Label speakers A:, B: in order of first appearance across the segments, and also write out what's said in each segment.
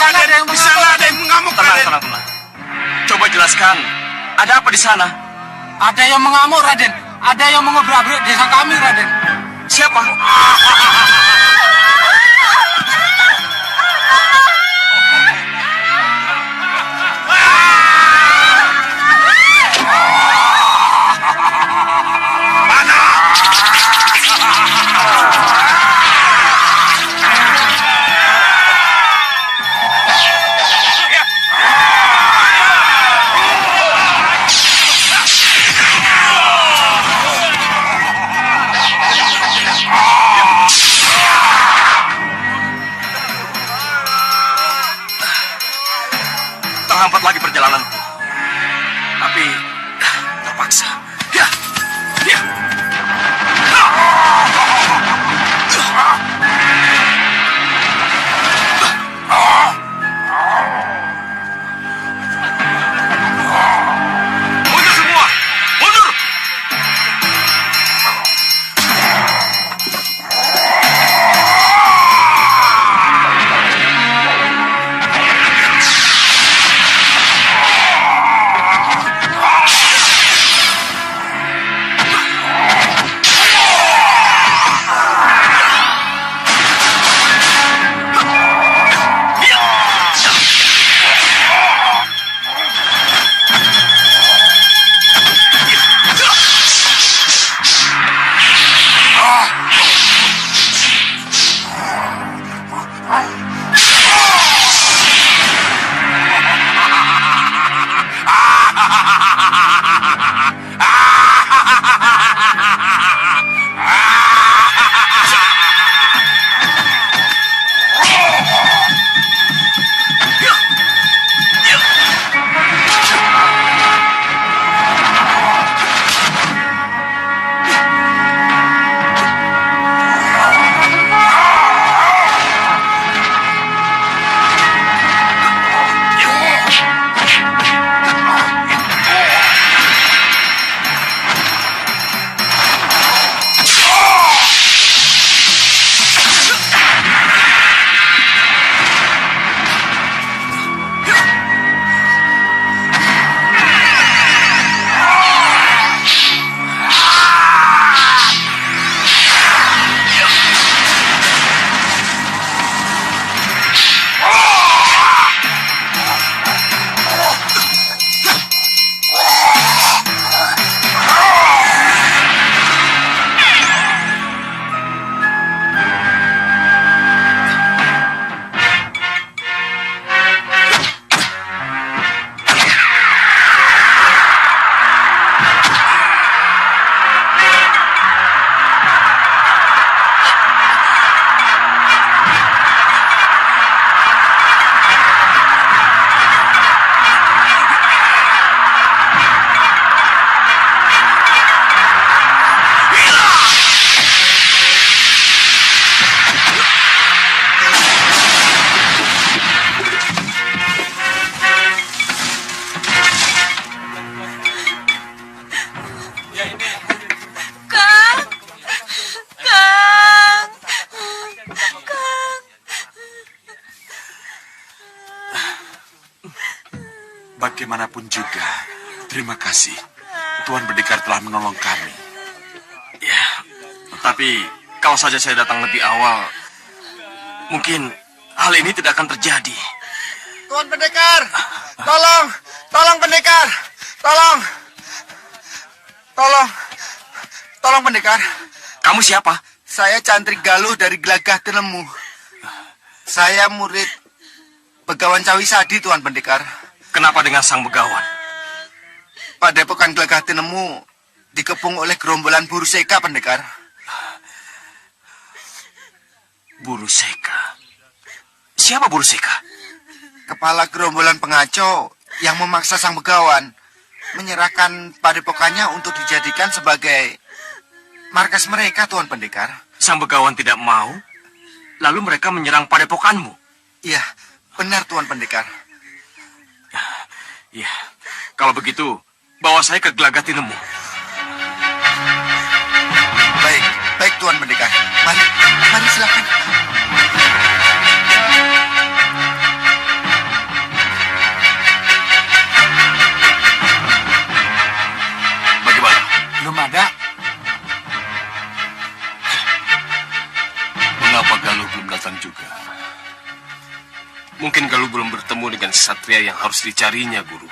A: sana ada yang mengamuk.
B: Tenang. Coba jelaskan, ada apa di sana?
A: Ada yang mengamuk, Raden. Ada yang mengobrak-abrik desa kami, Raden.
B: Siapa? Terhampat lagi perjalananku. Tapi terpaksa. Ya. Mundur semua. Mundur.
C: Bagaimanapun juga, terima kasih. Tuan Pendekar telah menolong kami.
B: Ya, tapi kalau saja saya datang lebih awal, mungkin hal ini tidak akan terjadi.
A: Tuan Pendekar, tolong Pendekar, tolong Pendekar.
B: Kamu siapa?
A: Saya Cantrik Galuh dari Gelagah Tinemu. Saya murid Begawan Cawisadi, Tuan Pendekar.
B: Kenapa dengan sang begawan?
A: Padepokan Gelagah Tinemu dikepung oleh gerombolan Buru Seka, Pendekar.
B: Buru Seka? Siapa Buru Seka?
A: Kepala gerombolan pengacau yang memaksa sang begawan menyerahkan padepokannya untuk dijadikan sebagai markas mereka, Tuan Pendekar.
B: Sang begawan tidak mau, lalu mereka menyerang padepokanmu?
A: Iya, benar Tuan Pendekar.
B: Ya, kalau begitu, bawa saya ke Gelagah Tinemu.
A: Baik Tuan Pendekar. Mari silakan.
D: Belum ada.
C: Mengapa Galuh belum datang juga?
B: Mungkin Galuh belum bertemu dengan satria yang harus dicarinya, Guru.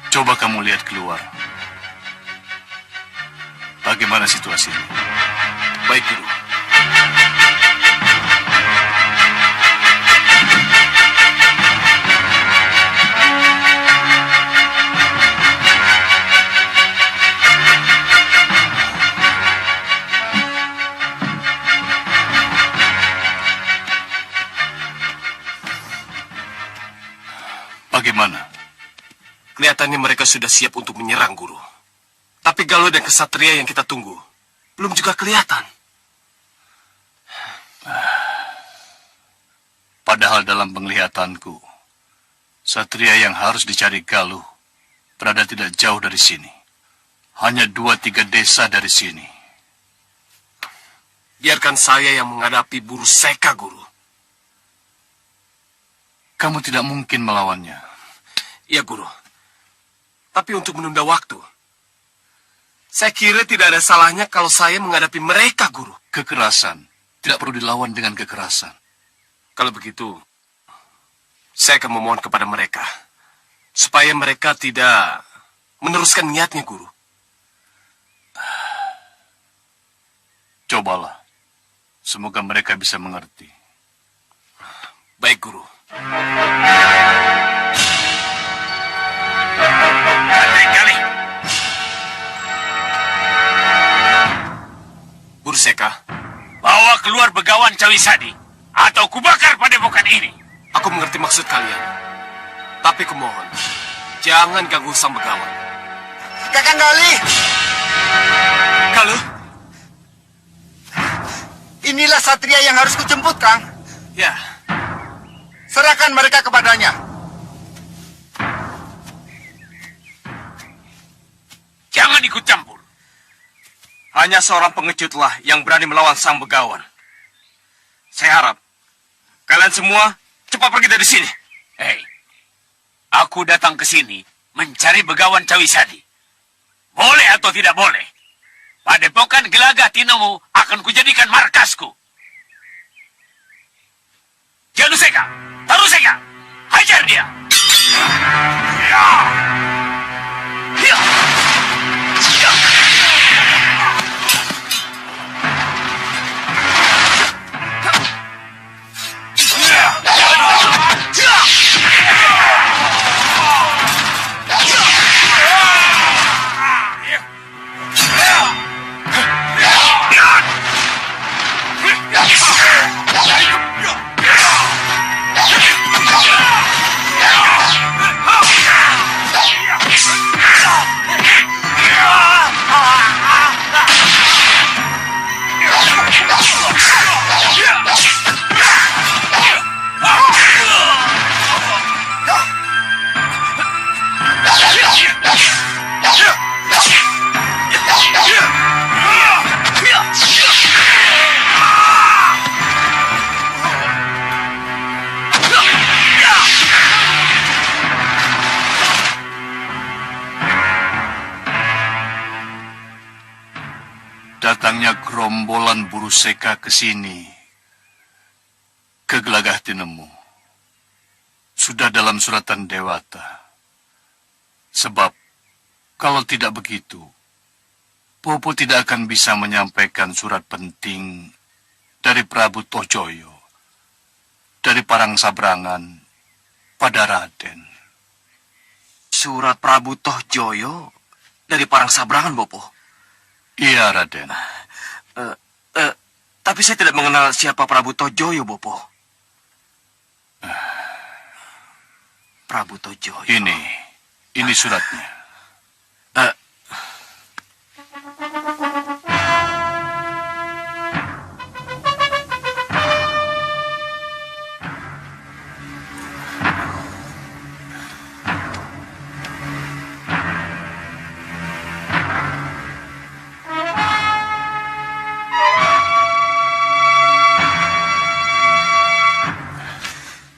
C: Coba kamu lihat keluar. Bagaimana situasinya?
B: Baik, Guru.
C: Bagaimana?
B: Kelihatannya mereka sudah siap untuk menyerang, Guru. Tapi Galuh dan kesatria yang kita tunggu belum juga kelihatan.
C: Padahal dalam penglihatanku, satria yang harus dicari Galuh berada tidak jauh dari sini. Hanya 2-3 desa dari sini.
B: Biarkan saya yang menghadapi Buru Seka, Guru.
C: Kamu tidak mungkin melawannya.
B: Iya, Guru. Tapi untuk menunda waktu, saya kira tidak ada salahnya kalau saya menghadapi mereka, Guru.
C: Kekerasan tidak perlu dilawan dengan kekerasan.
B: Kalau begitu, saya akan memohon kepada mereka, supaya mereka tidak meneruskan niatnya, Guru.
C: Cobalah. Semoga mereka bisa mengerti.
B: Baik, Guru.
D: Kali.
B: Buru Seka,
D: Bawa keluar begawan Cawisadi, atau kubakar padepokan ini.
B: aku mengerti maksud kalian. Tapi kumohon, jangan ganggu sang begawan.
A: Kakang Gali,
B: Galuh?
A: inilah satria yang harus kujemput, Kang.
B: Ya,
A: Serahkan mereka kepadanya.
D: Jangan ikut campur.
B: hanya seorang pengecutlah yang berani melawan sang begawan. Saya harap kalian semua cepat pergi dari sini.
D: Hei, aku datang ke sini mencari begawan Cawisadi. Boleh atau tidak boleh, padepokan Gelagah Tinomu akan kujadikan markasku. Januseka, Taruseka, hajar dia. Ya. Ya. Ya.
C: Datangnya gerombolan Buru Seka ke sini, ke Gelagah Tinemu, sudah dalam suratan Dewata. Sebab, kalau tidak begitu, Popo tidak akan bisa menyampaikan surat penting dari Prabu Tojoyo, dari Parang Sabrangan, pada Raden.
B: Surat Prabu Tohjoyo dari Parang Sabrangan, Bopo.
C: Iya, Raden.
B: Tapi saya tidak mengenal siapa Prabu Tohjoyo, Bopo. Prabu Tohjoyo.
C: Ini suratnya.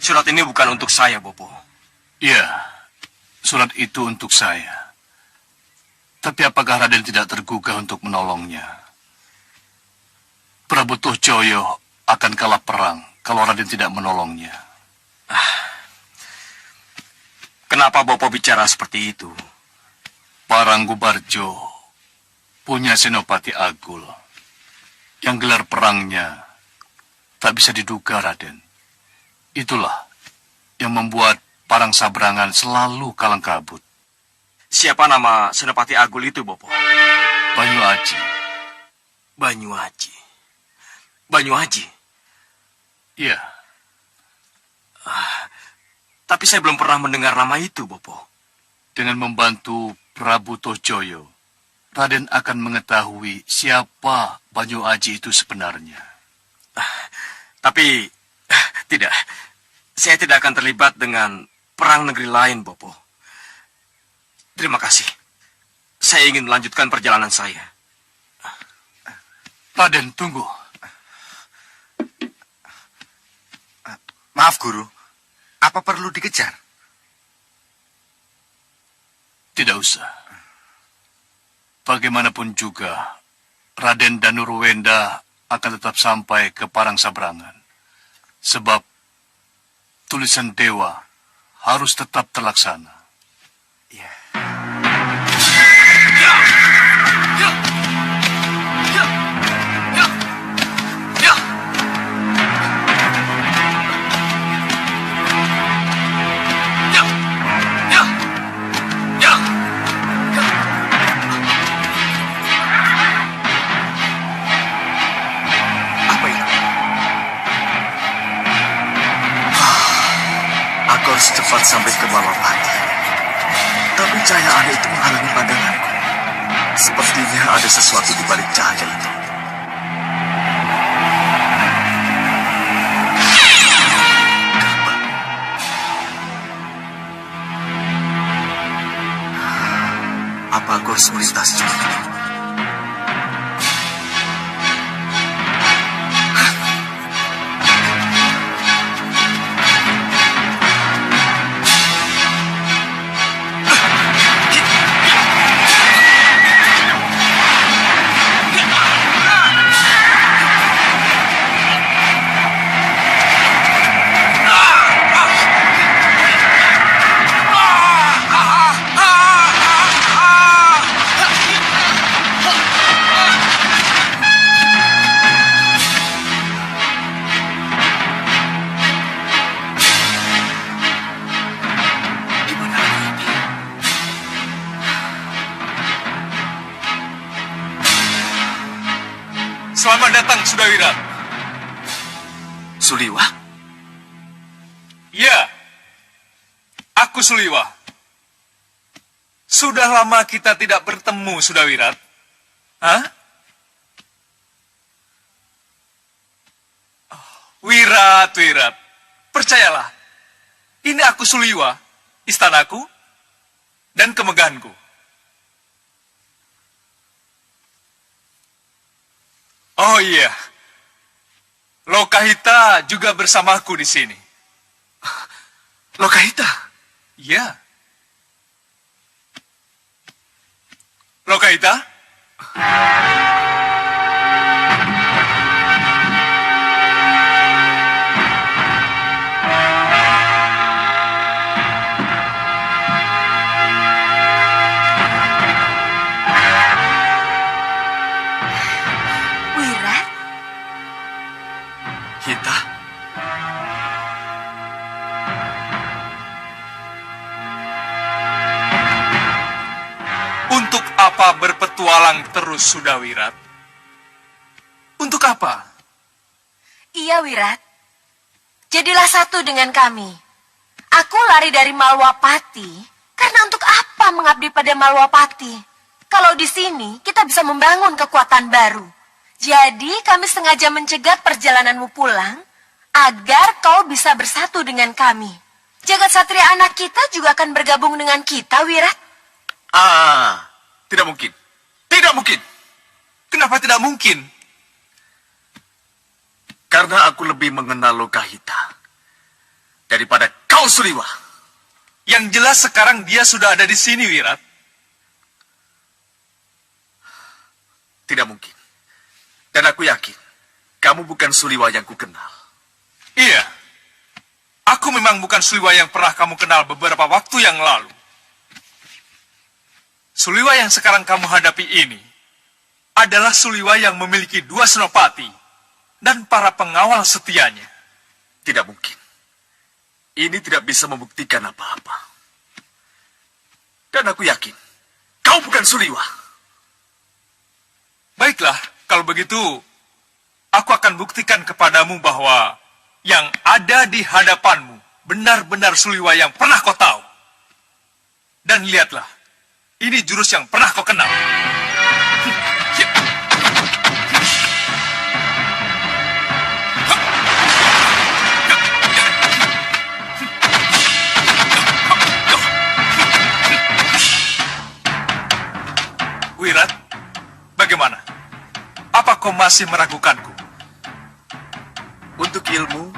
B: Surat ini bukan untuk saya, Bopo.
C: Iya, surat itu untuk saya. Tapi apakah Raden tidak tergugah untuk menolongnya? Prabu Tohjoyo akan kalah perang kalau Raden tidak menolongnya.
B: Kenapa Bopo bicara seperti itu?
C: Paranggubarjo punya Senopati Agul yang gelar perangnya tak bisa diduga, Raden. Itulah yang membuat Parang Sabrangan selalu kalang kabut.
B: Siapa nama Senopati Agul itu, Bopo?
C: Banyu Aji.
B: Banyu Aji. Banyu Aji?
C: Iya,
B: Tapi saya belum pernah mendengar nama itu, Bopo.
C: dengan membantu Prabu Tohjoyo, Raden akan mengetahui siapa Banyu Aji itu sebenarnya.
B: Tapi, tidak. Saya tidak akan terlibat dengan perang negeri lain, Bopo. Terima kasih. Saya ingin melanjutkan perjalanan saya.
C: Raden, tunggu.
A: Maaf, Guru. Apa perlu dikejar?
C: Tidak usah. Bagaimanapun juga, Raden Danurwenda akan tetap sampai ke Parang Sabrangan. Sebab tulisan dewa harus tetap terlaksana.
A: Iya.
B: Apa itu? Aku harus cepat sampai ke Malapati. Tapi cahaya aneh itu menghalangi pandanganku. Sepertinya ada sesuatu di balik cahaya itu. Apa aku harus melintasinya?
C: Selamat datang, Sudawira.
B: Suliwa?
C: Ya, aku Suliwa. Sudah lama kita tidak bertemu, Sudawirat. Hah? Wirat, Wirat. Percayalah, ini aku Suliwa, istanaku, dan kemegahanku. Oh iya, Lokahita juga bersamaku di sini.
B: Lokahita?
C: Iya. Lokahita?
E: Wirat,
B: Hita?
C: Untuk apa berpetualang terus, Sudawirat? Untuk apa?
E: iya Wirat. Jadilah satu dengan kami. Aku lari dari Malwapati karena untuk apa mengabdi pada Malwapati? Kalau di sini kita bisa membangun kekuatan baru. Jadi kami sengaja mencegat perjalananmu pulang agar kau bisa bersatu dengan kami. Jagat Satria anak kita juga akan bergabung dengan kita, Wirat.
B: Tidak mungkin. Tidak mungkin.
C: Kenapa tidak mungkin?
B: Karena aku lebih mengenal Lokahita daripada kau, Suliwa.
C: Yang jelas sekarang dia sudah ada di sini, Wirat.
A: Tidak mungkin. Dan aku yakin, kamu bukan Suliwa yang kukenal.
F: Iya. Aku memang bukan Suliwa yang pernah kamu kenal beberapa waktu yang lalu. Suliwa yang sekarang kamu hadapi ini adalah Suliwa yang memiliki 2 senopati dan para pengawal setianya.
A: Tidak mungkin. Ini tidak bisa membuktikan apa-apa. Dan aku yakin, kau bukan Suliwa.
F: Baiklah, kalau begitu, aku akan buktikan kepadamu bahwa yang ada di hadapanmu benar-benar Suliwa yang pernah kau tahu. Dan lihatlah, ini jurus yang pernah kau kenal. Wirat, bagaimana? Apa kau masih meragukanku?
A: Untuk ilmu,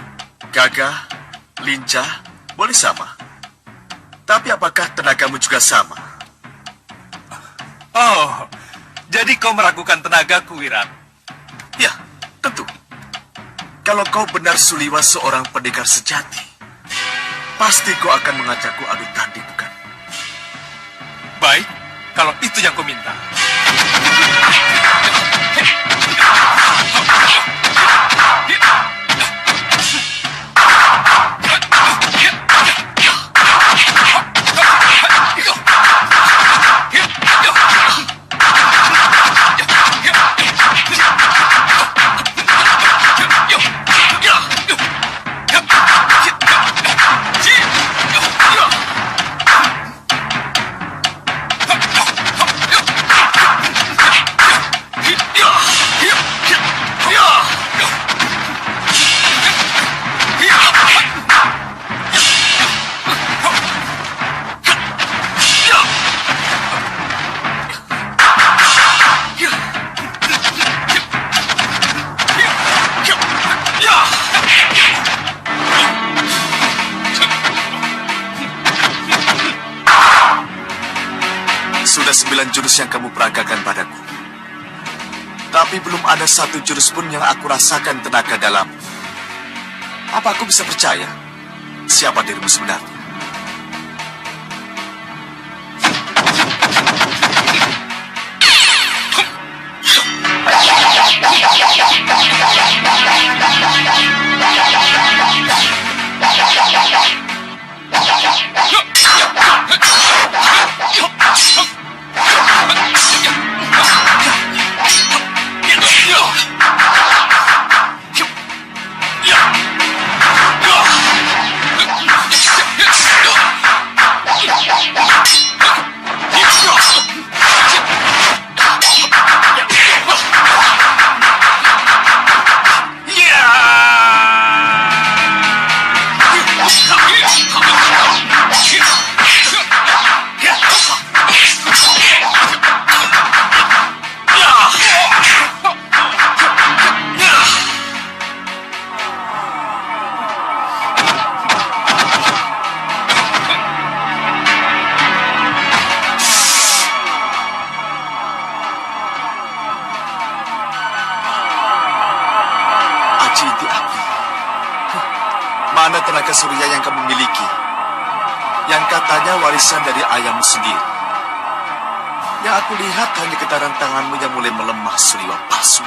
A: gagah, lincah, boleh sama. Tapi apakah tenagamu juga sama?
F: Oh, jadi kau meragukan tenagaku, Wirat?
A: Ya, tentu. Kalau kau benar Suliwa seorang pendekar sejati, pasti kau akan mengajakku adu tanding, bukan?
F: Baik, kalau itu yang kau minta.
A: Sudah 9 jurus yang kamu peragakan padaku. Tapi belum ada satu jurus pun yang aku rasakan tenaga dalam. Apa aku bisa percaya? Siapa dirimu sebenarnya? Mana tenaga surya yang kamu miliki? Yang katanya warisan dari ayahmu sendiri. Yang aku lihat hanya getaran tanganmu yang mulai melemah, Suliwa palsu.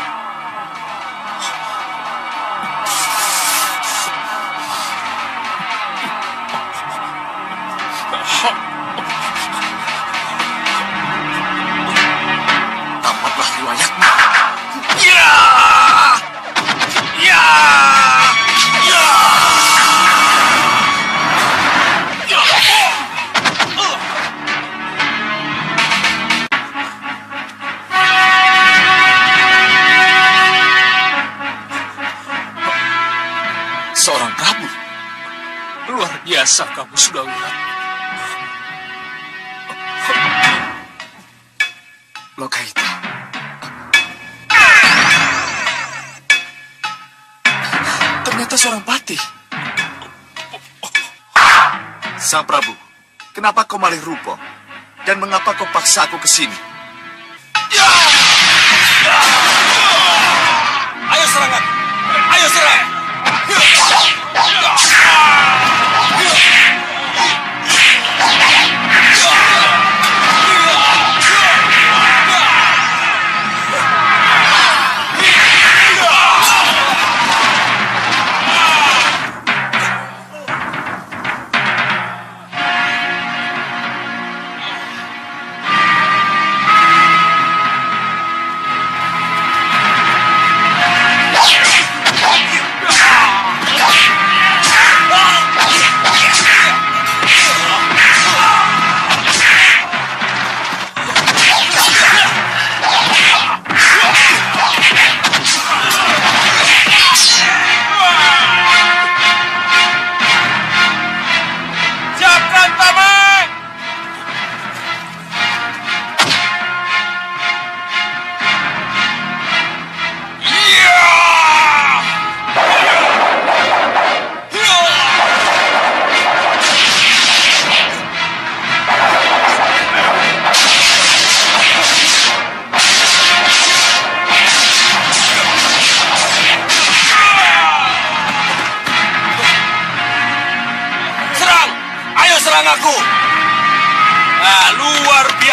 A: Tamatlah riwayatmu. Ya! Ya! Ya! Seorang Prabu.
F: Luar biasa kamu sudah Wirat.
A: Lokaita. Ternyata seorang patih. Sang Prabu, kenapa kau malih rupa? Dan mengapa kau paksa aku ke sini? Ya! Ya!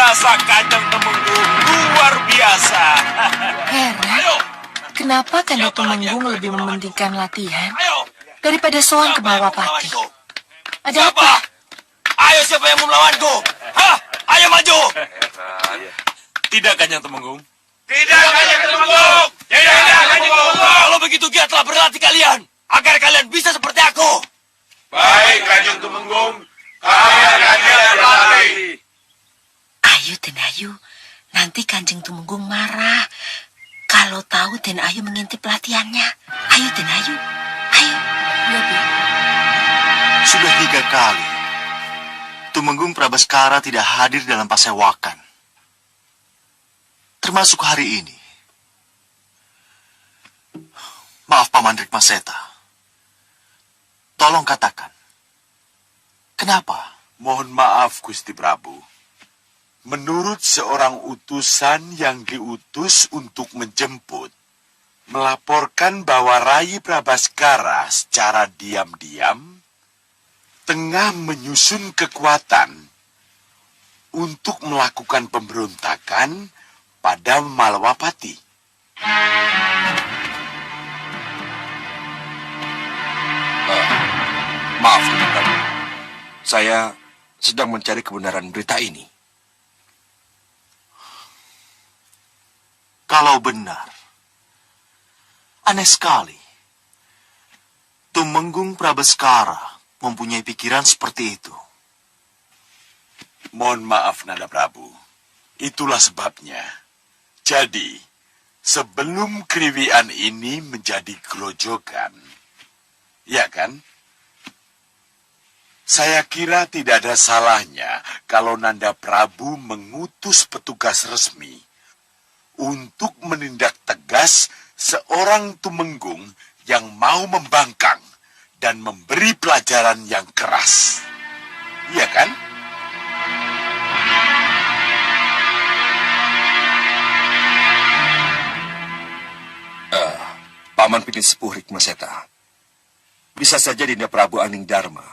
D: biasa, Kanjeng Temenggung. Luar biasa.
E: Heran, kenapa Kanda Tumenggung lebih mementingkan latihan daripada soan ke Malwapati? Ada apa?
A: Ayo, siapa yang mau melawanku? Hah? Ayo maju!
D: Tidak, Kanjeng Temenggung. Tidak, Kanjeng Temenggung. Tidak, Kanjeng Temenggung.
A: Kalau begitu giatlah berlatih kalian, agar kalian bisa seperti aku.
D: Baik, Kanjeng Temenggung. Kami akan berlatih.
E: Ayo, Den Ayu. Nanti Kanjeng Tumenggung marah kalau tahu Den Ayu mengintip pelatihannya. Ayo, Den Ayu. Ayo. Ya, Bu.
A: Sudah 3 kali Tumenggung Prabaskara tidak hadir dalam pasewakan. Termasuk hari ini. Maaf, Paman Rikmaseta. Tolong katakan. Kenapa?
G: Mohon maaf, Gusti Prabu. Menurut seorang utusan yang diutus untuk menjemput, melaporkan bahwa Rai Prabaskara secara diam-diam tengah menyusun kekuatan untuk melakukan pemberontakan pada Malwapati.
H: Maaf, Gusti Prabu. Saya sedang mencari kebenaran berita ini.
A: Kalau benar, aneh sekali. Tumenggung Prabaskara mempunyai pikiran seperti itu.
G: Mohon maaf, Nanda Prabu. Itulah sebabnya. Jadi, sebelum kriwian ini menjadi grojogan, ya kan? Saya kira tidak ada salahnya kalau Nanda Prabu mengutus petugas resmi untuk menindak tegas seorang tumenggung yang mau membangkang dan memberi pelajaran yang keras. Iya kan?
H: Paman Pinik Sepuh Rikmaseta. Bisa saja Dinda Prabu Aning Dharma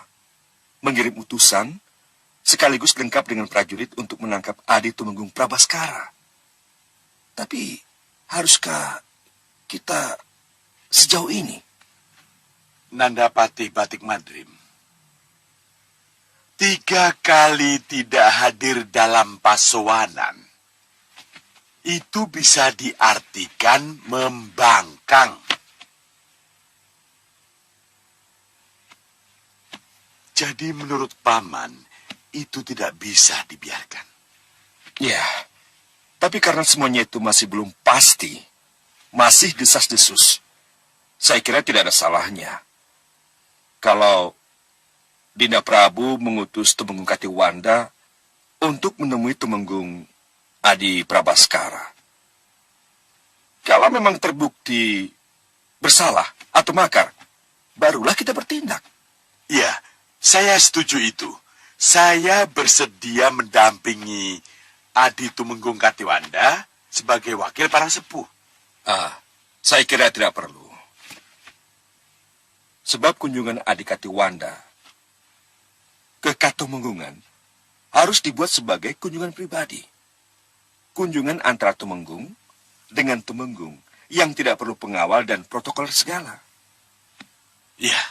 H: mengirim utusan sekaligus lengkap dengan prajurit untuk menangkap Adi Tumenggung Prabaskara. Tapi haruskah kita sejauh ini?
G: Nanda Patih Batik Madrim, 3 kali tidak hadir dalam pasowanan, itu bisa diartikan membangkang. Jadi menurut Paman, itu tidak bisa dibiarkan.
H: Ya, tapi karena semuanya itu masih belum pasti, masih desas-desus, saya kira tidak ada salahnya kalau Dinda Prabu mengutus Tumenggung Katiwanda untuk menemui Tumenggung Adi Prabaskara. Kalau memang terbukti bersalah atau makar, barulah kita bertindak.
G: Ya, saya setuju itu. Saya bersedia mendampingi Adi Tumenggung Katiwanda sebagai wakil para sepuh.
H: Saya kira tidak perlu. Sebab kunjungan Adi Katiwanda ke Katumenggungan harus dibuat sebagai kunjungan pribadi. Kunjungan antara Tumenggung dengan Tumenggung yang tidak perlu pengawal dan protokol segala.
G: Ya,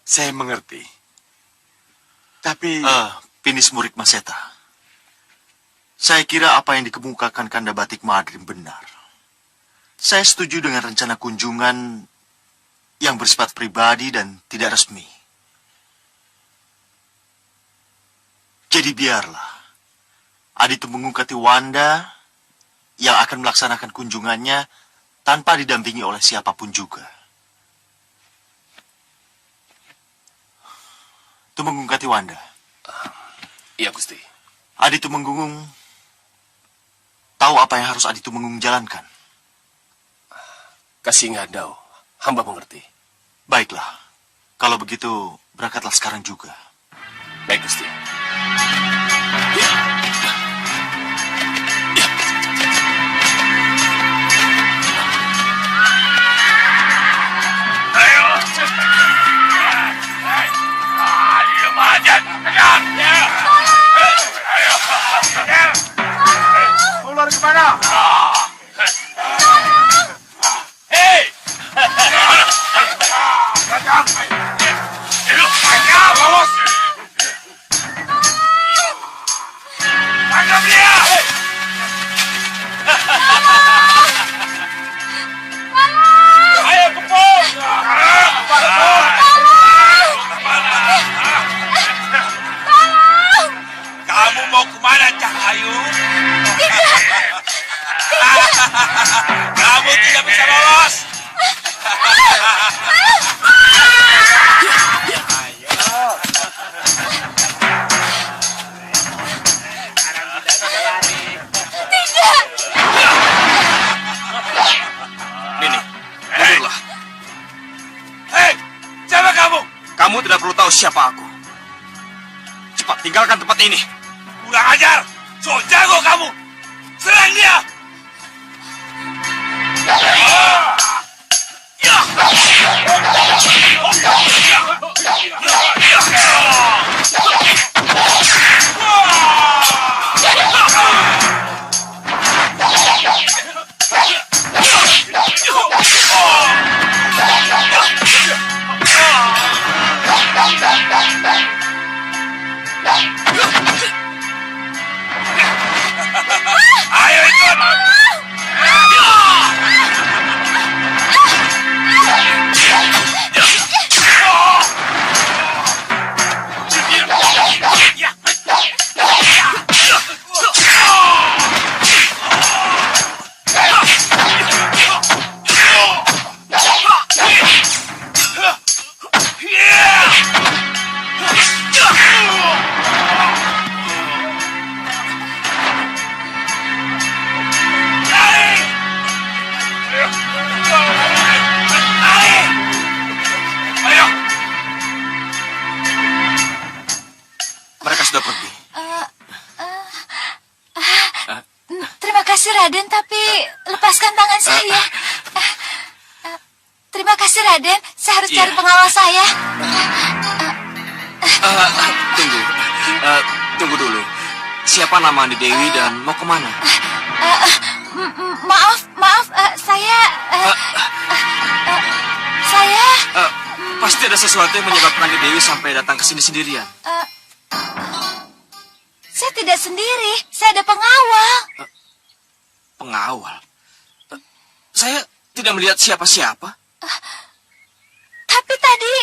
G: saya mengerti. Tapi...
A: Pinis Murid Maseta. Saya kira apa yang dikemukakan Kanda Batik Madrim benar. Saya setuju dengan rencana kunjungan yang bersifat pribadi dan tidak resmi. Jadi biarlah Adi Tumenggung Katiwanda yang akan melaksanakan kunjungannya tanpa didampingi oleh siapapun juga. Tumenggung Katiwanda.
H: Iya, Gusti.
A: Adi Tumenggung tahu apa yang harus Adi Tumenggung jalankan.
H: Kasih ngandau, hamba mengerti.
A: Baiklah, kalau begitu berangkatlah sekarang juga.
H: Baik, Gusti.
D: Ayo. Ayo, Majan. Ayo. Ayo.
G: lari kemana?
D: Hei!
G: Bawas!
D: Tangkap dia! Ayo kepung! Kamu mau kemana, Cahayu? Kamu tidak bisa lolos.
B: Nini, mundurlah.
D: Hei, siapa kamu?
B: Kamu tidak perlu tahu siapa aku. Cepat tinggalkan tempat ini.
D: Kurang ajar. So jago kamu. Serang dia. Ayo ikut.
B: Mereka sudah pergi.
E: Terima kasih Raden, tapi lepaskan tangan saya. Terima kasih Raden, saya harus cari pengawal saya.
B: Tunggu. Tunggu dulu. Siapa nama Andi Dewi dan mau kemana?
E: Maaf, saya...
B: Pasti ada sesuatu yang menyebabkan Andi Dewi sampai datang ke sini sendirian.
E: Saya tidak sendiri, saya ada pengawal.
B: Pengawal? Saya tidak melihat siapa-siapa.
E: Tapi tadi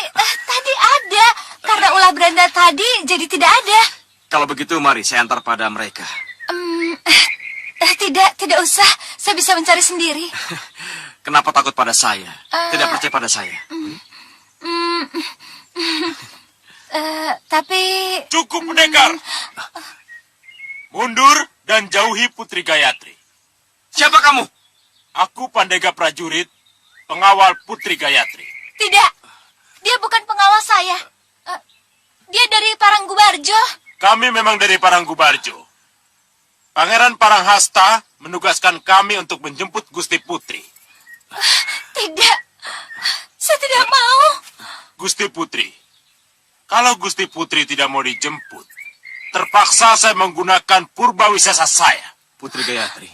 E: ada. Karena ulah beranda tadi, jadi tidak ada.
B: Kalau begitu, mari saya antar pada mereka.
E: Tidak usah. Saya bisa mencari sendiri.
B: Kenapa takut pada saya? Tidak percaya pada saya?
E: Tapi...
D: Cukup pendekar. Mundur dan jauhi Putri Gayatri.
B: Siapa kamu?
D: Aku Pandega Prajurit, pengawal Putri Gayatri.
E: Tidak, dia bukan pengawal saya. Dia dari Paranggubarjo.
D: Kami memang dari Paranggubarjo. Pangeran Paranghasta menugaskan kami untuk menjemput Gusti Putri.
E: Tidak, saya tidak mau.
D: Gusti Putri, kalau Gusti Putri tidak mau dijemput, terpaksa saya menggunakan purba wisesa saya.
B: Putri Gayatri.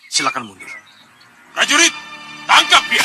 B: Silakan mundur.
D: Prajurit, tangkap dia.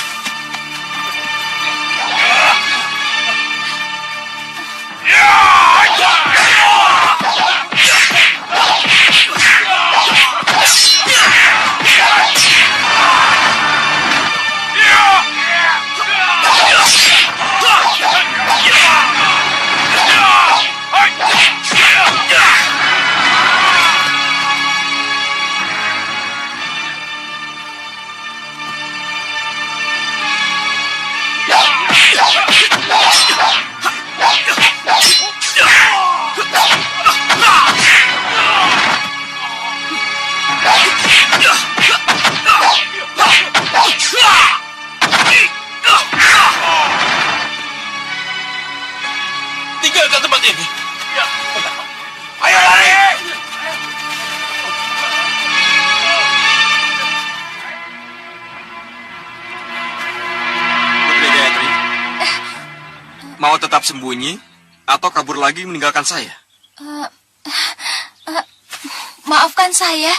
B: Tinggalkan tempat ini.
D: Ayo lari.
B: Putri Gayatri. Mau tetap sembunyi atau kabur lagi meninggalkan saya?
E: Maafkan saya,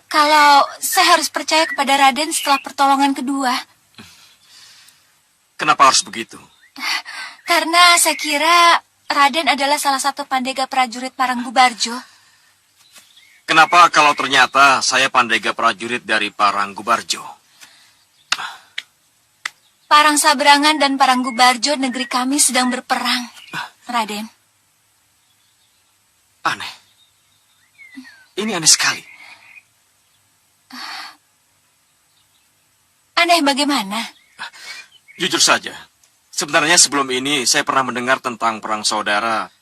E: Kalau saya harus percaya kepada Raden setelah pertolongan kedua.
B: Kenapa harus begitu?
E: Karena saya kira Raden adalah salah satu pandega prajurit Paranggubarjo.
B: Kenapa kalau ternyata saya pandega prajurit dari Paranggubarjo?
E: Parang Sabrangan dan Paranggubarjo negeri kami sedang berperang, Raden.
B: Aneh. Ini aneh sekali.
E: Aneh bagaimana?
B: Jujur saja, sebenarnya sebelum ini saya pernah mendengar tentang perang saudara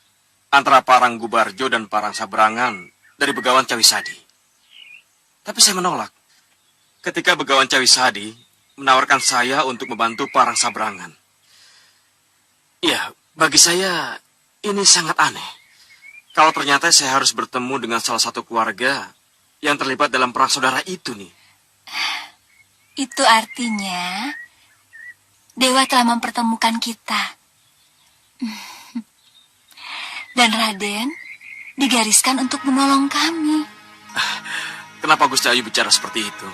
B: antara Paranggubarjo dan Parang Sabrangan dari Begawan Cawisadi. Tapi saya menolak. Ketika Begawan Cawisadi menawarkan saya untuk membantu Parang Sabrangan. Ya, bagi saya ini sangat aneh. Kalau ternyata saya harus bertemu dengan salah satu keluarga yang terlibat dalam perang saudara itu nih.
E: Itu artinya Dewa telah mempertemukan kita. Dan Raden digariskan untuk menolong kami.
B: Kenapa Gusti Ayu bicara seperti itu?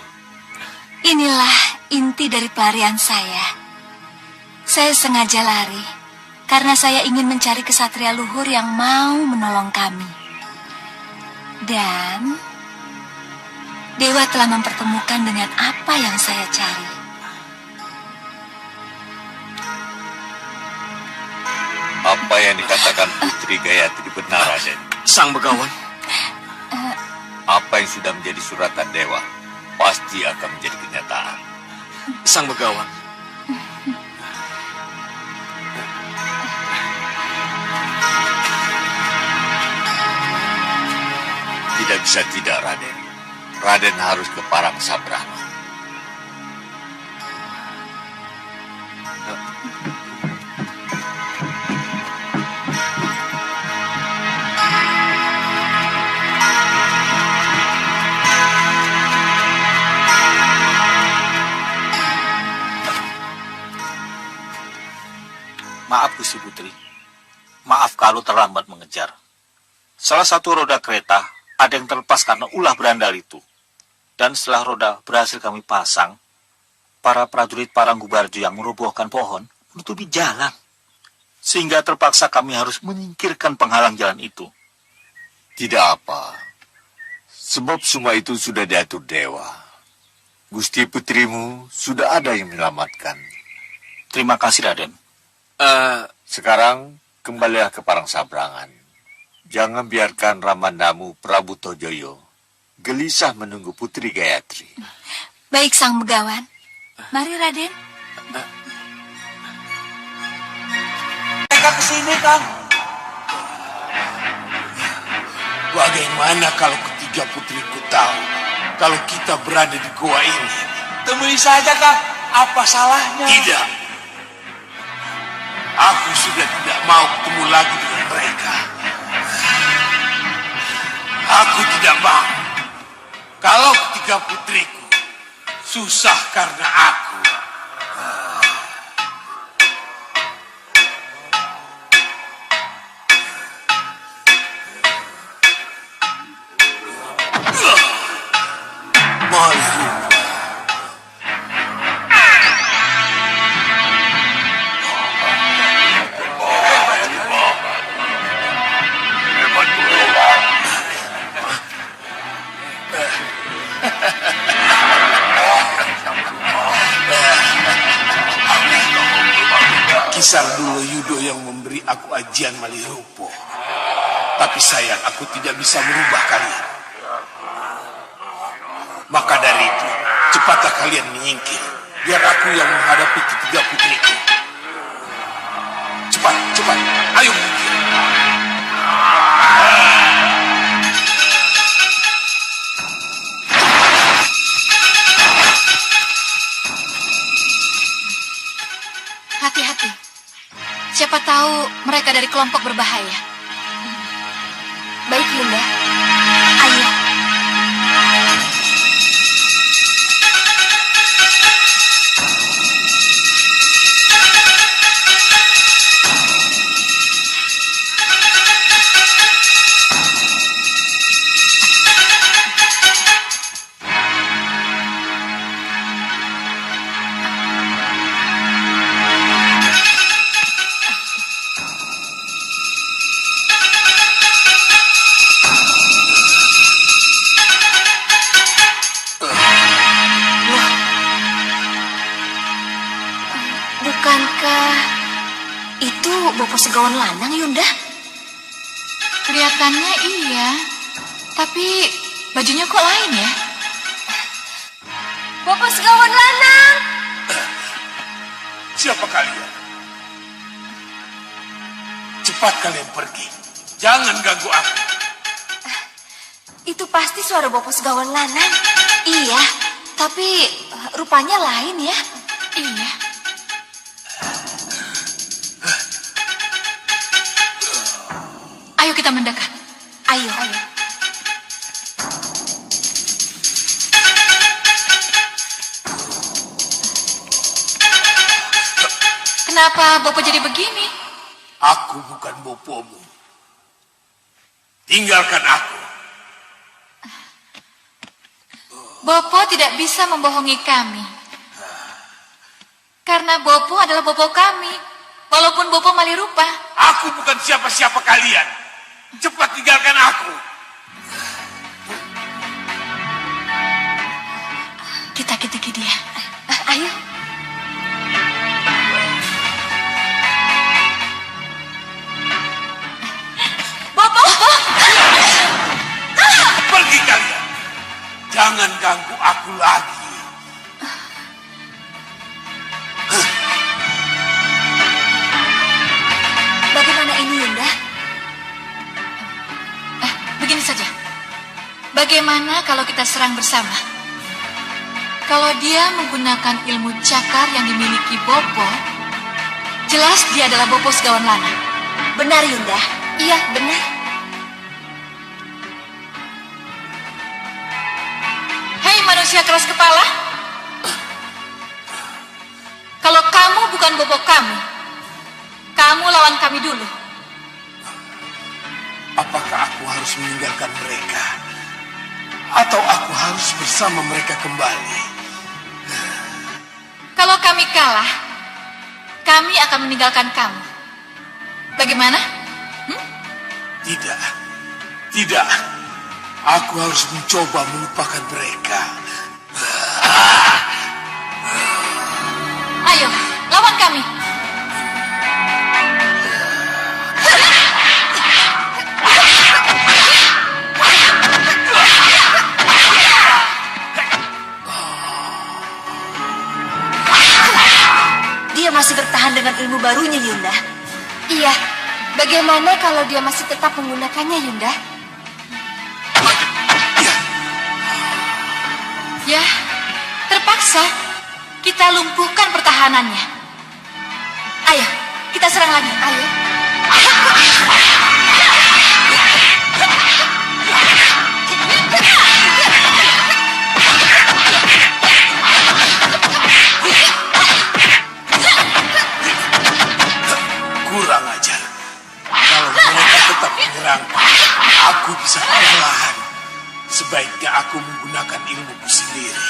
E: Inilah inti dari pelarian saya. Saya sengaja lari karena saya ingin mencari kesatria luhur yang mau menolong kami. Dan Dewa telah mempertemukan dengan apa yang saya cari.
G: Apa yang dikatakan Putri Gayatri benar, Raden?
B: Sang Begawan.
G: Apa yang sudah menjadi suratan dewa pasti akan menjadi kenyataan.
B: Sang Begawan.
G: Tidak bisa tidak, Raden. Raden harus ke Parang Sabrangan.
I: Maaf Gusti Putri, maaf kalau terlambat mengejar. Salah satu roda kereta ada yang terlepas karena ulah berandal itu. Dan setelah roda berhasil kami pasang, para prajurit Paranggubarjo yang merobohkan pohon menutupi jalan. Sehingga terpaksa kami harus menyingkirkan penghalang jalan itu.
G: Tidak apa. Sebab semua itu sudah diatur dewa. Gusti putrimu sudah ada yang menyelamatkan.
I: Terima kasih Raden.
G: Sekarang kembalilah ke Parang Sabrangan. Jangan biarkan Ramandamu Prabu Tojoyo gelisah menunggu Putri Gayatri.
E: Baik Sang Begawan. Mari Raden.
I: Mereka kesini Kang.
J: Bagaimana kalau ketiga putriku tahu kalau kita berada di gua ini?
I: Temui saja Kang. Apa salahnya?
J: Tidak. Aku sudah tidak mau ketemu lagi dengan mereka. Aku tidak mau. Kalau ketiga putriku susah karena aku. Kisar dulu Yudo yang memberi aku ajian Malirupo. Tapi sayang aku tidak bisa merubah kalian. Maka dari itu, cepatlah kalian menyingkir. Biar aku yang menghadapi ketiga putriku. Cepat, cepat. Ayo menyingkir.
E: Hati-hati. Siapa tahu mereka dari kelompok berbahaya. Baik, Yunda. Ayo. Segawan Lanang, Yunda?
K: Kelihatannya iya, tapi bajunya kok lain ya?
E: Bopo Segawan Lanang!
J: Siapa kalian? Cepat kalian pergi. Jangan ganggu aku.
E: Itu pasti suara Bopo Segawan Lanang. Iya, tapi rupanya lain ya.
K: Iya. Ayo kita mendekat.
E: Ayo.
K: Kenapa Bopo jadi begini?
J: Aku bukan bopomu. Tinggalkan aku.
K: Bopo tidak bisa membohongi kami. Karena Bopo adalah Bopo kami, walaupun Bopo Malirupa.
J: Aku bukan siapa-siapa kalian. Cepat tinggalkan aku.
K: Kita kitiki dia.
E: Ayo.
K: Bopo!
J: Pergi kalian. Jangan ganggu aku lagi.
E: Bagaimana ini, Yunda?
K: Begini saja. Bagaimana kalau kita serang bersama? Kalau dia menggunakan ilmu cakar yang dimiliki Bopo, jelas dia adalah Bopo Segawan Lanang.
E: Benar, Yunda. Iya, benar.
K: Hei manusia keras kepala. Kalau kamu bukan Bopo kami, kamu lawan kami dulu.
J: Apakah aku harus meninggalkan mereka? Atau aku harus bersama mereka kembali?
K: Kalau kami kalah, kami akan meninggalkan kamu. Bagaimana?
J: Tidak. Tidak. Aku harus mencoba melupakan mereka.
K: Ayo, lawan kami.
E: Dia masih bertahan dengan ilmu barunya, Yunda. Iya. Bagaimana kalau dia masih tetap menggunakannya, Yunda?
K: Ya, terpaksa kita lumpuhkan pertahanannya. Ayo, kita serang lagi. Ayo.
J: Kurang ajar. Kalau mereka tetap menyerang, aku bisa kewalahan. Sebaiknya aku menggunakan ilmuku sendiri.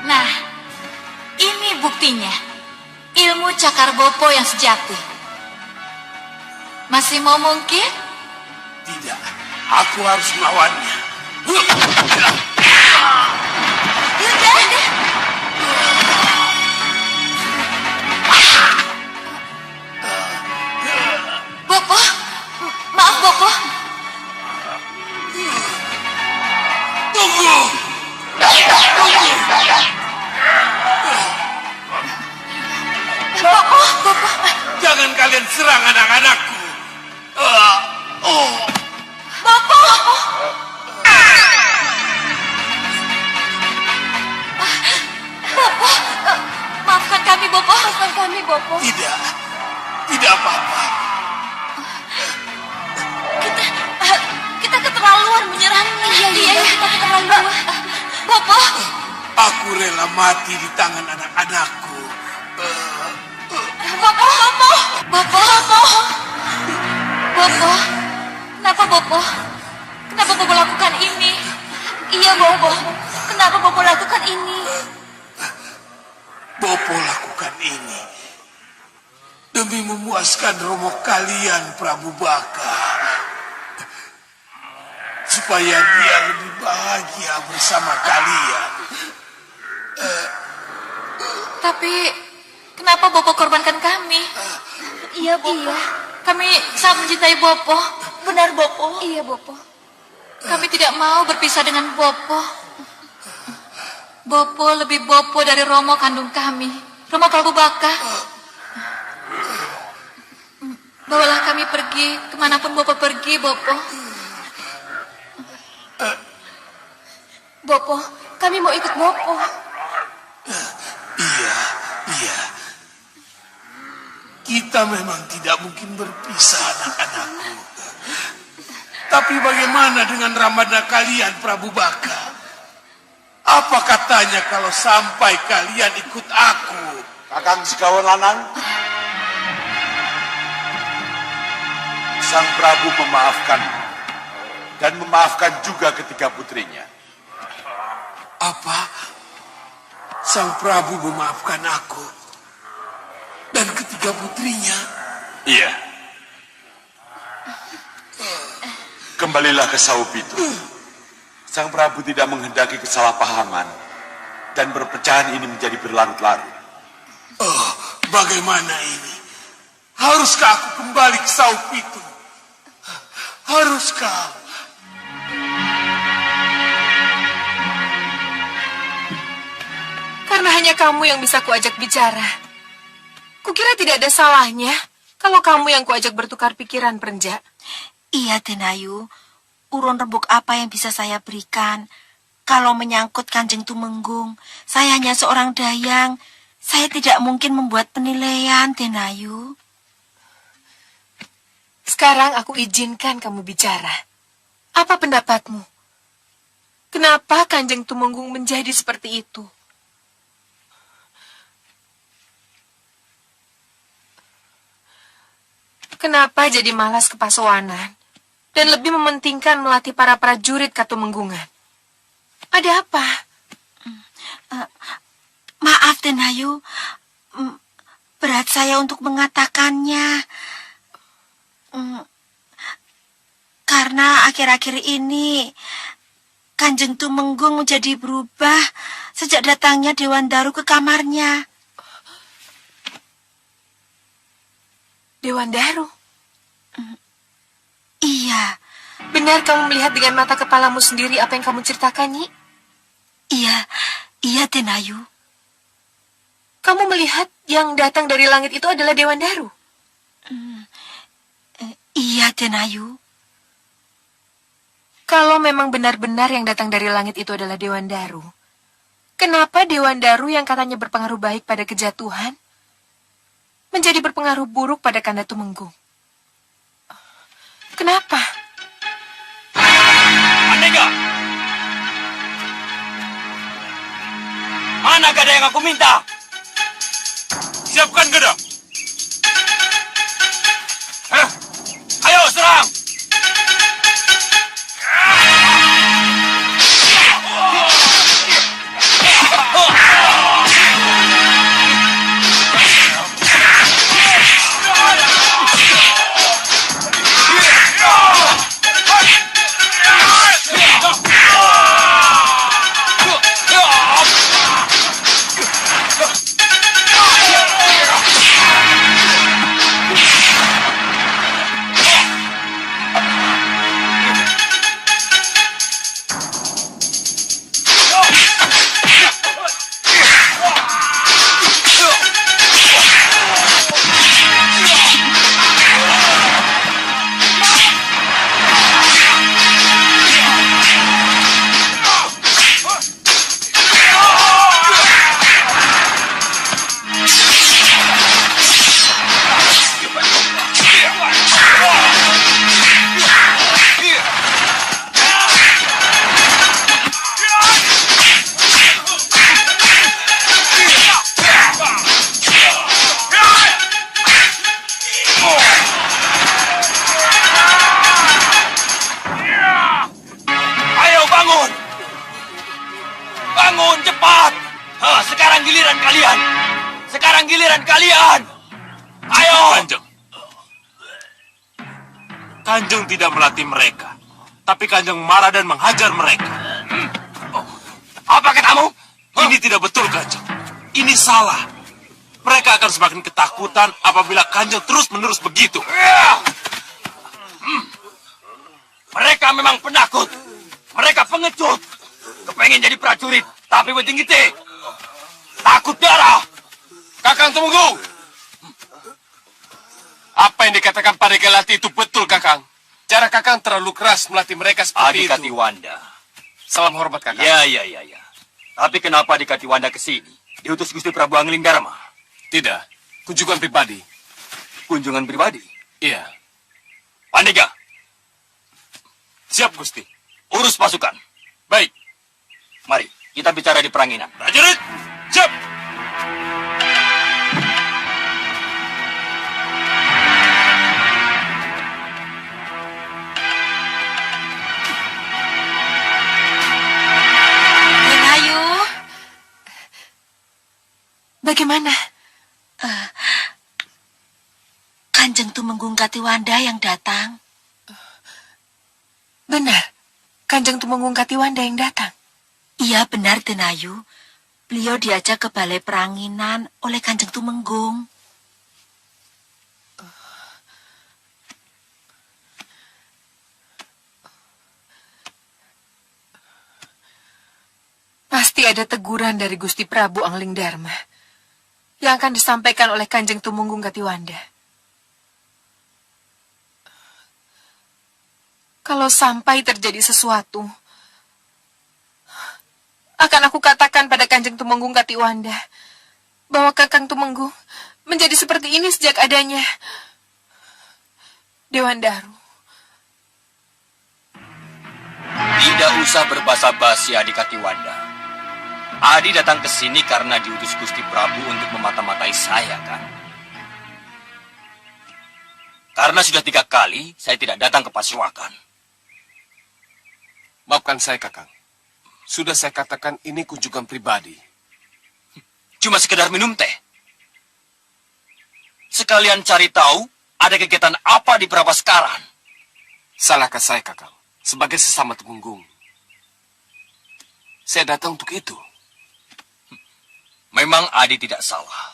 K: Nah, ini buktinya. Ilmu cakar Bopo yang sejati. Masih mau mungkin?
J: Tidak, aku harus melawannya.
K: Bopo, maaf Bopo.
J: Tunggu!
K: Bopo, Bopo.
J: Jangan kalian serang anak-anakku.
K: Bopo. Bopo, maafkan kami Bopo.
E: Maafkan kami, Bopo.
J: Tidak, tidak apa-apa.
E: Kita keterlaluan menyerangnya. Iya, kita keterlaluan.
K: Bopo.
J: Aku rela mati di tangan anak-anakku.
K: Bopo, Bopo. Bopo, Bopo. Bopo. Kenapa Bopo? Kenapa Bopo lakukan ini?
E: Iya, Bopo. Kenapa Bopo lakukan ini?
J: Bopo lakukan ini demi memuaskan romo kalian, Prabu Baka. supaya dia lebih bahagia bersama kalian.
K: Tapi kenapa Bopo korbankan kami?
E: Iya, Bopo.
K: Kami sangat mencintai Bopo.
E: Benar, Bopo.
K: Iya, Bopo. Kami tidak mau berpisah dengan Bopo. Bopo lebih Bopo dari Romo kandung kami, Romo Prabu Baka. Bawalah kami pergi kemanapun Bopo pergi, Bopo.
E: Bopo, kami mau ikut Bopo.
J: Iya. Kita memang tidak mungkin berpisah, anak-anakku. Tapi bagaimana dengan Ramadana kalian, Prabu Baka? Apa katanya kalau sampai kalian ikut aku?
G: Kakang Sekawan Lanang, Sang Prabu memaafkan dan memaafkan juga ketiga putrinya.
J: Apa? Sang Prabu memaafkan aku dan ketiga putrinya?
G: Iya. Kembalilah ke Saupitu. Sang Prabu tidak menghendaki kesalahpahaman dan perpecahan ini menjadi berlarut-larut.
J: Oh, bagaimana ini? Haruskah aku kembali ke Saupitu? Haruskah?
E: Karena hanya kamu yang bisa kuajak bicara. Kukira tidak ada salahnya kalau kamu yang kuajak bertukar pikiran, Perenja.
L: Iya, Denayu. Urun rembuk apa yang bisa saya berikan? Kalau menyangkut Kanjeng Tumenggung, saya hanya seorang dayang. Saya tidak mungkin membuat penilaian, Denayu.
E: Sekarang aku izinkan kamu bicara. Apa pendapatmu? Kenapa Kanjeng Tumenggung menjadi seperti itu? Kenapa jadi malas kepasowanan dan lebih mementingkan melatih para prajurit Katumenggungan? Ada apa?
L: Maaf, Denayu. Berat saya untuk mengatakannya. Karena akhir-akhir ini Kanjeng Tumenggung menjadi berubah sejak datangnya Dewan Daru ke kamarnya.
E: Dewan Daru?
L: Iya.
E: Benar kamu melihat dengan mata kepalamu sendiri apa yang kamu ceritakan, Nyi?
L: Iya, Denayu.
E: Kamu melihat yang datang dari langit itu adalah Dewan Daru?
L: Iya, Denayu.
E: Kalau memang benar-benar yang datang dari langit itu adalah Dewan Daru, kenapa Dewan Daru yang katanya berpengaruh baik pada kejatuhan menjadi berpengaruh buruk pada Kanda Tumenggung? Kenapa?
B: Andega! Mana gada yang aku minta?
F: Siapkan gada.
B: Ayo serang! Bangun cepat! Sekarang giliran kalian! Sekarang giliran kalian! Ayo!
D: Kanjeng tidak melatih mereka.
M: tapi Kanjeng marah dan menghajar mereka.
D: Apa katamu?
M: Ini tidak betul, Kanjeng. Ini salah. Mereka akan semakin ketakutan apabila Kanjeng terus-menerus begitu.
D: Mereka memang penakut. Mereka pengecut. Kepengen jadi prajurit, tapi wetinggite. Takut darah.
M: Kakang Tumenggung. Apa yang dikatakan Pada Kelati itu betul, Kakang. Cara Kakang terlalu keras melatih mereka seperti itu.
D: Katiwanda.
M: Salam hormat, Kakang.
D: Ya. Tapi kenapa Katiwanda ke sini? Diutus Gusti Prabu Angling Dharma.
M: Tidak. Kunjungan pribadi.
D: Kunjungan pribadi?
M: Iya.
D: Pandega,
M: Siap, Gusti.
D: urus pasukan.
M: Baik.
D: Mari, kita bicara di peranginan.
M: Prajurit, siap.
L: Denayu,
E: Bagaimana?
L: Kanjeng Tumenggung Katiwanda yang datang.
E: Benar, Kanjeng Tumenggung Katiwanda yang datang.
L: Iya benar, Denayu. Beliau diajak ke balai peranginan oleh Kanjeng Tumenggung.
E: Pasti ada teguran dari Gusti Prabu Angling Dharma yang akan disampaikan oleh Kanjeng Tumenggung Katiwanda. Kalau sampai terjadi sesuatu, akan aku katakan pada Kanjeng Tumenggung Katiwanda bahwa Kakang Tumenggung menjadi seperti ini sejak adanya Dewan Daru.
D: Tidak usah berbasa-basi, Adik Katiwanda. Adi datang ke sini karena diutus Gusti Prabu untuk memata-matai saya, kan? Karena sudah 3 kali saya tidak datang ke Pasewakan.
M: Maafkan saya, Kakang. Sudah saya katakan ini kunjungan pribadi.
D: Cuma sekedar minum teh. Sekalian cari tahu ada kegiatan apa di Prabaskaran.
M: Salahkah saya, Kakang? Sebagai sesama Tumenggung. Saya datang untuk itu.
D: Memang Adi tidak salah.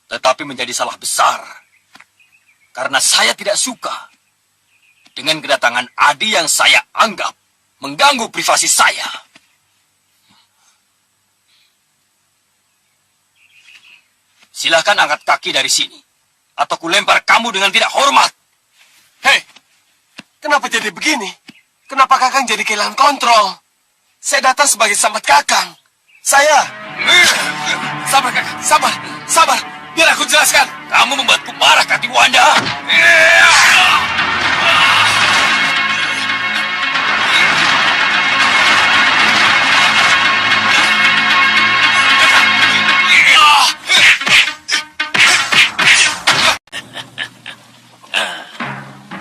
D: Tetapi menjadi salah besar. Karena saya tidak suka dengan kedatangan Adi yang saya anggap mengganggu privasi saya. Silahkan angkat kaki dari sini, atau kulempar kamu dengan tidak hormat.
M: Hei, kenapa jadi begini? Kenapa Kakang jadi kehilangan kontrol? Saya datang sebagai sahabat Kakang. Saya... Sabar, Kakang. Sabar. Biar aku jelaskan.
D: Kamu membuatku marah, Katiwanda.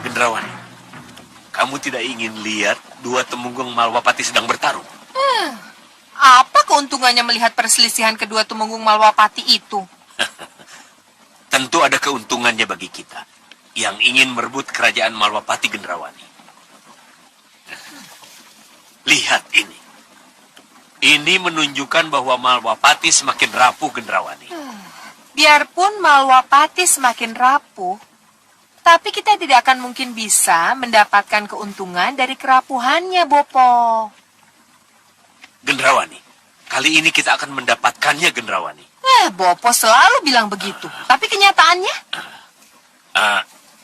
J: Gendrawan, kamu tidak ingin lihat 2 Tumenggung Malwapati sedang bertarung?
E: Apa keuntungannya melihat perselisihan kedua Tumenggung Malwapati itu?
J: Tentu ada keuntungannya bagi kita yang ingin merebut kerajaan Malwapati, Gendrawani. Lihat ini. Ini menunjukkan bahwa Malwapati semakin rapuh, Gendrawani.
E: Biarpun Malwapati semakin rapuh, tapi kita tidak akan mungkin bisa mendapatkan keuntungan dari kerapuhannya, Bopo.
J: Gendrawani, kali ini kita akan mendapatkannya, Gendrawani.
E: Bopo selalu bilang begitu. Tapi kenyataannya?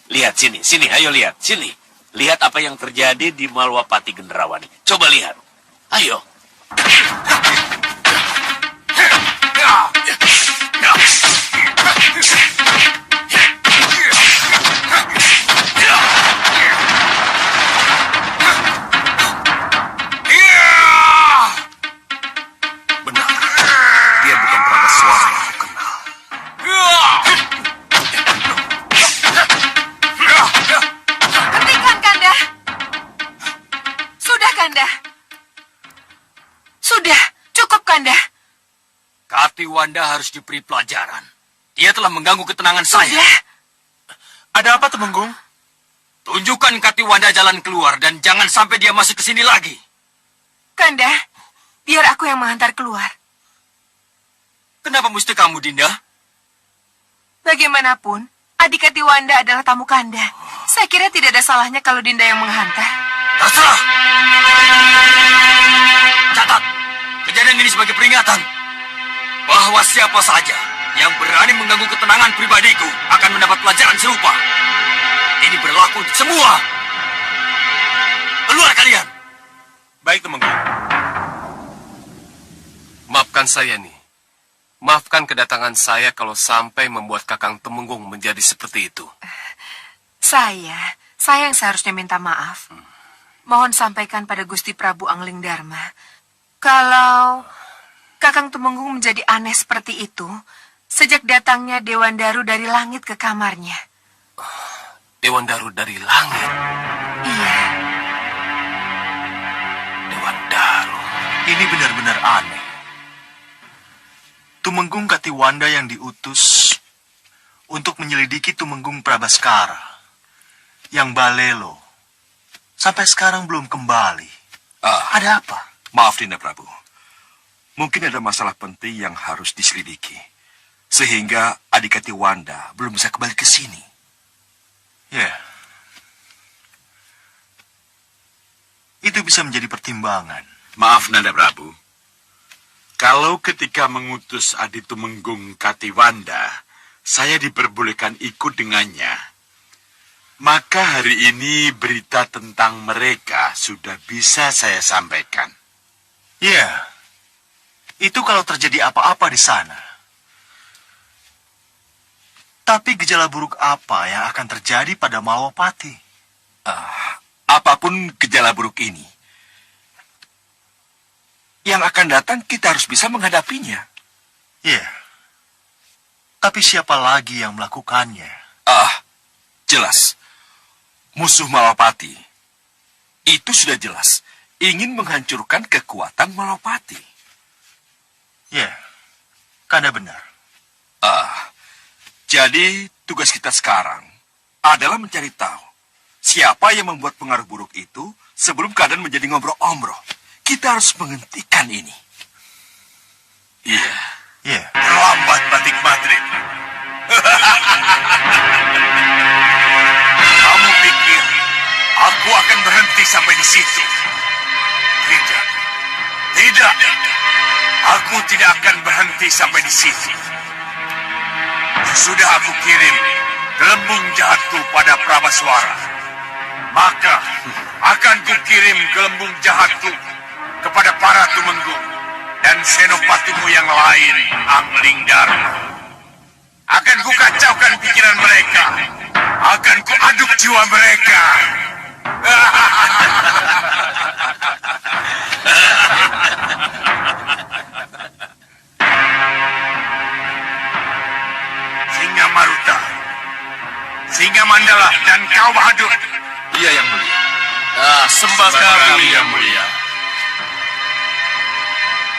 J: Lihat sini, ayo lihat, sini. Lihat apa yang terjadi di Malwapati, Gendrawani. Coba lihat. Ayo. Benar, dia bukan Prabaswara yang aku kenal.
E: Hentikan, Kanda. Sudah, Kanda. Sudah, cukup, Kanda.
D: Katiwanda harus diberi pelajaran. Dia telah mengganggu ketenangan saya.
E: Sudah.
F: Ada apa, Temenggung?
D: Tunjukkan Katiwanda jalan keluar dan jangan sampai dia masuk ke sini lagi.
E: Kanda, biar aku yang menghantar keluar.
D: Kenapa mesti kamu, Dinda?
E: Bagaimanapun, adik Katiwanda adalah tamu Kanda. Saya kira tidak ada salahnya kalau Dinda yang menghantar.
D: Terserah! Catat, kejadian ini sebagai peringatan bahwa siapa saja yang berani mengganggu ketenangan pribadiku akan mendapat pelajaran serupa. Ini berlaku untuk semua. Keluar kalian!
M: Baik, Temenggung. Maafkan saya nih. Maafkan kedatangan saya kalau sampai membuat Kakang Temenggung menjadi seperti itu.
E: Saya yang seharusnya minta maaf. Mohon sampaikan pada Gusti Prabu Angling Dharma. Kalau Kakang Temenggung menjadi aneh seperti itu, sejak datangnya Dewan Daru dari langit ke kamarnya.
M: Dewan Daru dari langit?
E: Iya.
F: Dewan Daru. Ini benar-benar aneh. Tumenggung Katiwanda yang diutus untuk menyelidiki Tumenggung Prabaskara, yang Balelo, sampai sekarang belum kembali. Ada apa?
H: Maaf, Dinda Prabu. Mungkin ada masalah penting yang harus diselidiki, sehingga adik Katiwanda belum bisa kembali ke sini.
F: Ya. Itu bisa menjadi pertimbangan.
G: Maaf, Nanda Prabu. Kalau ketika mengutus Adi Tumenggung Katiwanda, saya diperbolehkan ikut dengannya, maka hari ini berita tentang mereka sudah bisa saya sampaikan.
F: Ya. Itu kalau terjadi apa-apa di sana. Tapi gejala buruk apa yang akan terjadi pada Malwapati?
H: Apapun gejala buruk ini, yang akan datang kita harus bisa menghadapinya.
F: Ya. Tapi siapa lagi yang melakukannya?
H: Jelas. Musuh Malwapati. Itu sudah jelas. Ingin menghancurkan kekuatan Malwapati.
F: Ya. Kanda benar.
H: Jadi tugas kita sekarang adalah mencari tahu siapa yang membuat pengaruh buruk itu sebelum keadaan menjadi ngombro-ombro. Kita harus menghentikan ini.
G: Iya.
F: Ya.
G: Terlambat, Batik Madrid. Kamu pikir aku akan berhenti sampai di situ? Tidak. Tidak. Aku tidak akan berhenti sampai di situ. Sudah aku kirim gelembung jahatku pada Prabaswara. Maka akan kukirim gelembung jahatku kepada para Tumenggung dan senopatimu yang lain, Angling Dharma. Akan kukacaukan pikiran mereka. Akan kuaduk jiwa mereka. Singa Maruta, Singa Mandala, dan kau Bahadur.
H: Iya, Yang Mulia.
G: Sembah kami, Yang Mulia.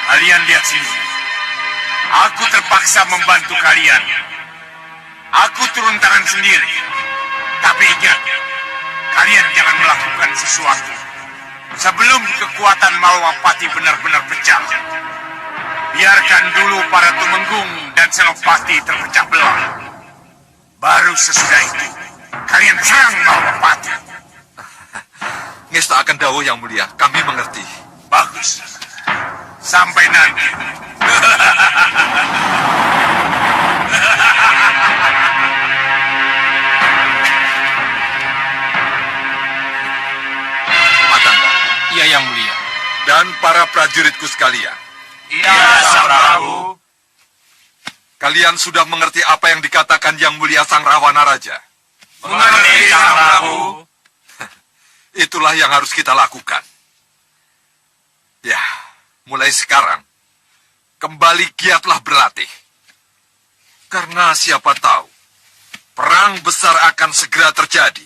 G: Kalian lihat sini. Aku terpaksa membantu kalian. Aku turun tangan sendiri. Tapi ingat, kalian jangan melakukan sesuatu sebelum kekuatan Malwapati benar-benar pecah. Biarkan dulu para Tumenggung dan Senopati terpecah belah. Baru sesudah itu, kalian serang Malwapati.
H: Ngesta akan dawuh, Yang Mulia. Kami mengerti.
G: Bagus. Sampai nanti.
H: Matangga.
M: Iya, Yang Mulia.
H: Dan para prajuritku sekalian.
G: Iya, Sang Prabu.
H: Kalian sudah mengerti apa yang dikatakan Yang Mulia Sang Rawana Raja?
G: Mengerti, Sang Prabu.
H: Itulah yang harus kita lakukan. Ya, mulai sekarang, kembali giatlah berlatih. Karena siapa tahu, perang besar akan segera terjadi.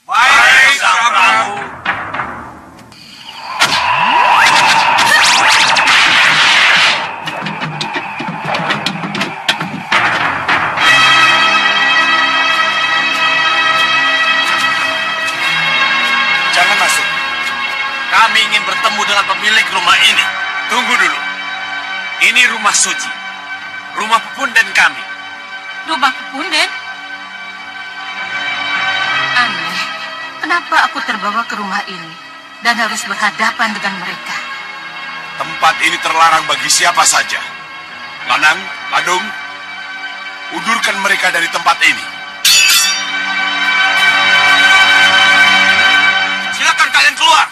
G: Baik, Sang Prabu.
D: ini. Tunggu dulu. Ini rumah suci. Rumah pepunden kami.
E: Rumah pepunden? Aneh, kenapa aku terbawa ke rumah ini dan harus berhadapan dengan mereka?
G: Tempat ini terlarang bagi siapa saja. Lanang, Ladung, undurkan mereka dari tempat ini.
D: Silakan kalian keluar.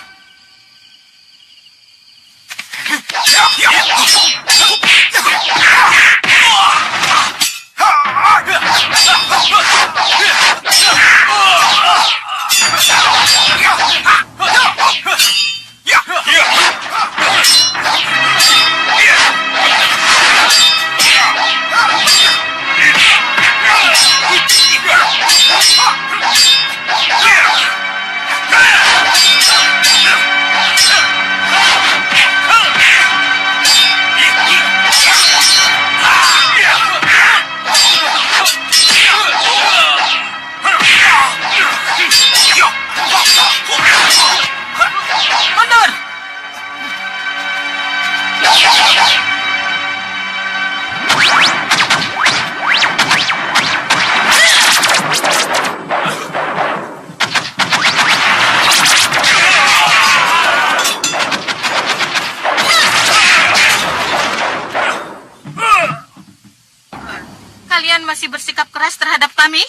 E: Kalian masih bersikap keras terhadap kami?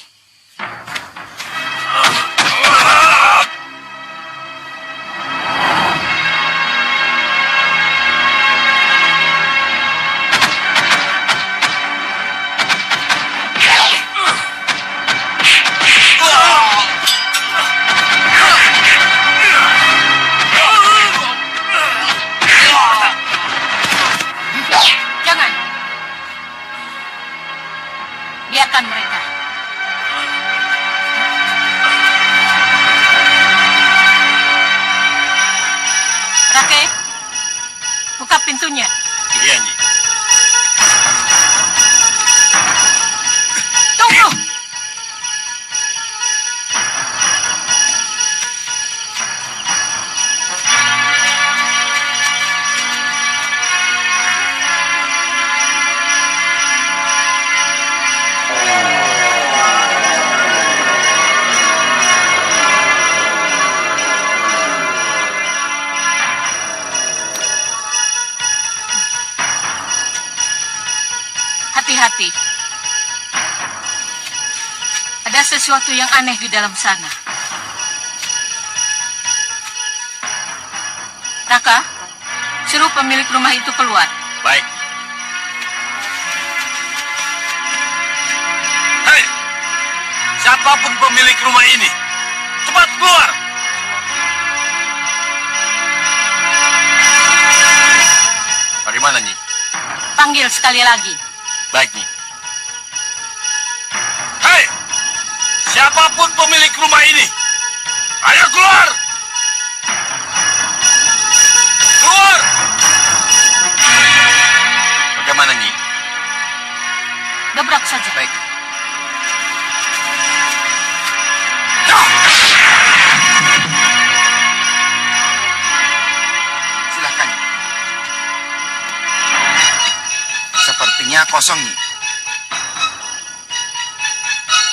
E: Jangan. Biarkan mereka. Rake, buka pintunya.
D: Iya, Nyi.
E: Tunggu. Hati-hati. Ada sesuatu yang aneh di dalam sana. Raka, suruh pemilik rumah itu keluar.
D: Baik. Hei, siapapun pemilik rumah ini, cepat keluar. Bagaimana, Nyi?
E: Panggil sekali lagi.
D: Baik, Nyi. Hei, siapapun pemilik rumah ini, ayo keluar. Keluar. Bagaimana, Nyi?
E: Gebrak saja.
D: Baik.
N: Silakan. Sepertinya kosong nih.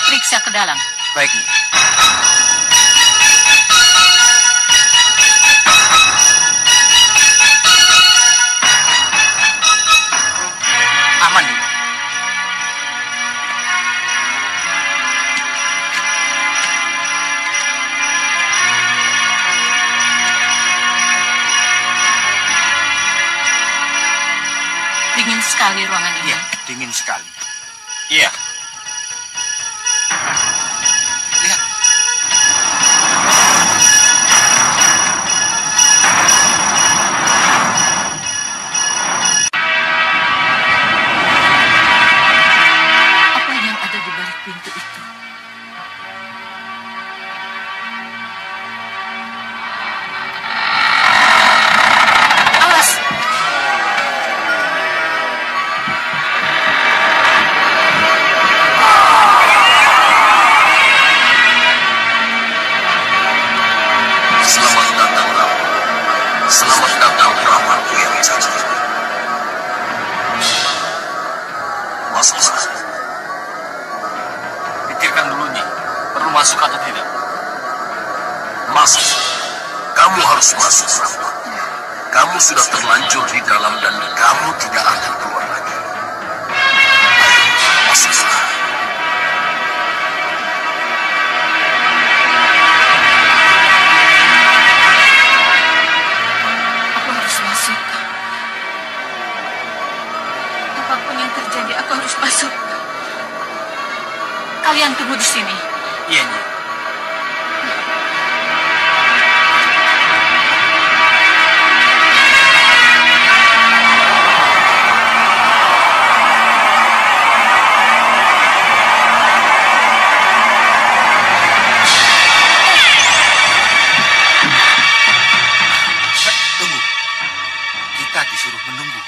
E: Periksa ke dalam.
N: Baik nih. Aman nih.
E: Dingin sekali ruangan ini.
N: Iya, dingin sekali.
D: Iya.
N: Lihat.
E: Apa yang ada di balik pintu itu? Awas!
O: Awas masuk, Rama. Kamu sudah terlanjur di dalam dan kamu tidak akan keluar lagi. Ayo, masuklah.
K: Aku harus masuk. Apapun yang terjadi, aku harus masuk. Kalian tunggu di sini.
N: Iya, Nyi.
O: Tunggu. Kita disuruh menunggu.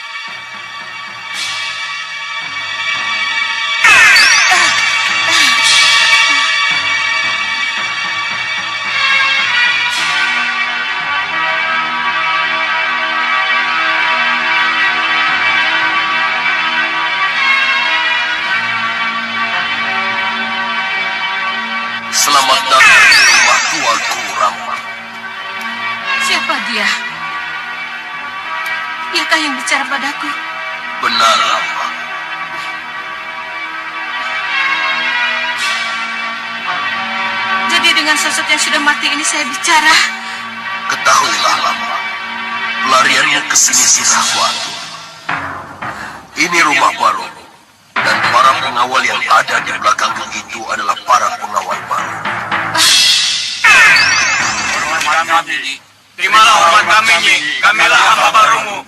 O: Selamat datang di rumah tuaku, Rama.
K: Siapa dia? Diakah yang bicara padaku?
O: Benar, Rama.
K: Jadi dengan sosok yang sudah mati ini saya bicara.
O: Ketahuilah, Rama. Pelarianmu ke sini sudah waktu. Ini rumah baru. Dan para pengawal yang ada di belakang itu adalah para pengawal baru.
D: Terimalah hormat kami, Nyi. Kamilah hamba barumu.